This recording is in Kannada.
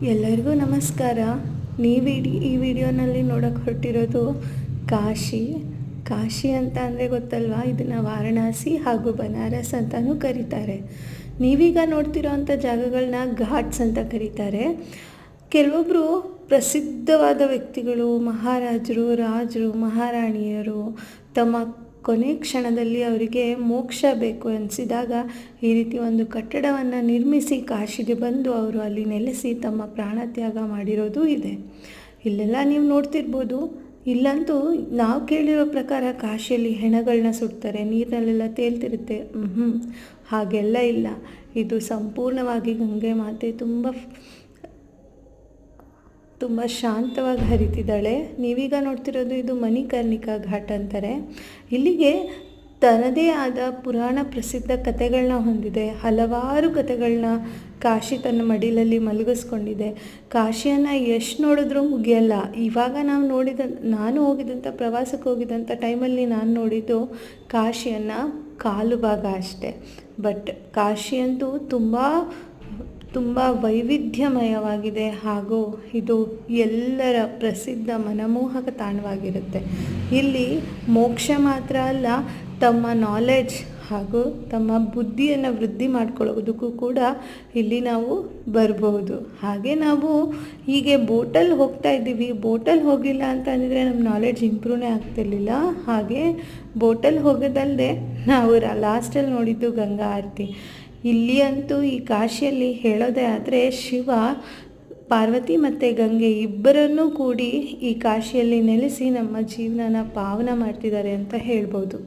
ಎಲ್ಲರಿಗೂ ನಮಸ್ಕಾರ. ಈ ವಿಡಿಯೋನಲ್ಲಿ ನೋಡೋಕೆ ಹೊರಟಿರೋದು ಕಾಶಿ. ಕಾಶಿ ಅಂತ ಅಂದರೆ ಗೊತ್ತಲ್ವಾ, ಇದನ್ನು ವಾರಣಾಸಿ ಹಾಗೂ ಬನಾರಸ್ ಅಂತಲೂ ಕರೀತಾರೆ. ನೀವೀಗ ನೋಡ್ತಿರೋ ಅಂಥ ಜಾಗಗಳನ್ನ ಘಾಟ್ಸ್ ಅಂತ ಕರೀತಾರೆ. ಕೆಲವೊಬ್ಬರು ಪ್ರಸಿದ್ಧವಾದ ವ್ಯಕ್ತಿಗಳು, ಮಹಾರಾಜರು, ರಾಜರು, ಮಹಾರಾಣಿಯರು ತಮ್ಮ ಕೊನೆ ಕ್ಷಣದಲ್ಲಿ ಅವರಿಗೆ ಮೋಕ್ಷ ಬೇಕು ಅನಿಸಿದಾಗ ಈ ರೀತಿ ಒಂದು ಕಟ್ಟಡವನ್ನು ನಿರ್ಮಿಸಿ ಕಾಶಿಗೆ ಬಂದು ಅವರು ಅಲ್ಲಿ ನೆಲೆಸಿ ತಮ್ಮ ಪ್ರಾಣತ್ಯಾಗ ಮಾಡಿರೋದು ಇದೆ. ಇಲ್ಲೆಲ್ಲ ನೀವು ನೋಡ್ತಿರ್ಬೋದು. ಇಲ್ಲಂತೂ ನಾವು ಕೇಳಿರೋ ಪ್ರಕಾರ ಕಾಶಿಯಲ್ಲಿ ಹೆಣಗಳನ್ನ ಸುಡ್ತಾರೆ, ನೀರಿನಲ್ಲೆಲ್ಲ ತೇಲ್ತಿರುತ್ತೆ. ಹಾಗೆಲ್ಲ ಇಲ್ಲ. ಇದು ಸಂಪೂರ್ಣವಾಗಿ ಗಂಗೆ ಮಾತೆ ತುಂಬ ಶಾಂತವಾಗಿ ಹರಿತಿದ್ದಾಳೆ. ನೀವೀಗ ನೋಡ್ತಿರೋದು ಇದು ಮಣಿಕರ್ಣಿಕಾ ಘಾಟ್ ಅಂತಾರೆ. ಇಲ್ಲಿಗೆ ತನ್ನದೇ ಆದ ಪುರಾಣ ಪ್ರಸಿದ್ಧ ಕಥೆಗಳನ್ನ ಹೊಂದಿದೆ. ಹಲವಾರು ಕಥೆಗಳನ್ನ ಕಾಶಿ ತನ್ನ ಮಡಿಲಲ್ಲಿ ಮಲಗಿಸ್ಕೊಂಡಿದೆ. ಕಾಶಿಯನ್ನು ಎಷ್ಟು ನೋಡಿದ್ರೂ ಮುಗಿಯಲ್ಲ. ಇವಾಗ ನಾನು ಹೋಗಿದ್ದಂಥ ಪ್ರವಾಸಕ್ಕೆ ಹೋಗಿದ್ದಂಥ ಟೈಮಲ್ಲಿ ನಾನು ನೋಡಿದ್ದು ಕಾಶಿಯನ್ನು ಕಾಲು ಭಾಗ ಅಷ್ಟೆ. ಬಟ್ ಕಾಶಿಯಂತೂ ತುಂಬ ವೈವಿಧ್ಯಮಯವಾಗಿದೆ ಹಾಗೂ ಇದು ಎಲ್ಲರ ಪ್ರಸಿದ್ಧ ಮನಮೋಹಕ ತಾಣವಾಗಿರುತ್ತೆ. ಇಲ್ಲಿ ಮೋಕ್ಷ ಮಾತ್ರ ಅಲ್ಲ, ತಮ್ಮ ನಾಲೆಡ್ಜ್ ಹಾಗೂ ತಮ್ಮ ಬುದ್ಧಿಯನ್ನು ವೃದ್ಧಿ ಮಾಡ್ಕೊಳ್ಳೋದಕ್ಕೂ ಕೂಡ ಇಲ್ಲಿ ನಾವು ಬರ್ಬೋದು. ಹಾಗೆ ನಾವು ಹೀಗೆ ಬೋಟಲ್ಲಿ ಹೋಗ್ತಾ ಇದ್ದೀವಿ. ಬೋಟಲ್ಲಿ ಹೋಗಲಿಲ್ಲ ಅಂತ ಅಂದಿದ್ರೆ ನಮ್ಮ ನಾಲೆಡ್ಜ್ ಇಂಪ್ರೂವ್ನೇ ಆಗ್ತಿರ್ಲಿಲ್ಲ. ಹಾಗೆ ಬೋಟಲ್ಲಿ ಹೋಗೋದಲ್ಲದೆ ನಾವು ಲಾಸ್ಟಲ್ಲಿ ನೋಡಿದ್ದು ಗಂಗಾ ಆರತಿ. ಇಲ್ಲಿ ಅಂತೂ ಈ ಕಾಶಿಯಲ್ಲಿ ಹೇಳೋದೇ ಆದರೆ ಶಿವ, ಪಾರ್ವತಿ ಮತ್ತು ಗಂಗೆ ಇಬ್ಬರನ್ನೂ ಕೂಡಿ ಈ ಕಾಶಿಯಲ್ಲಿ ನೆಲೆಸಿ ನಮ್ಮ ಜೀವನನ ಪಾವನ ಮಾಡ್ತಿದ್ದಾರೆ ಅಂತ ಹೇಳ್ಬೋದು.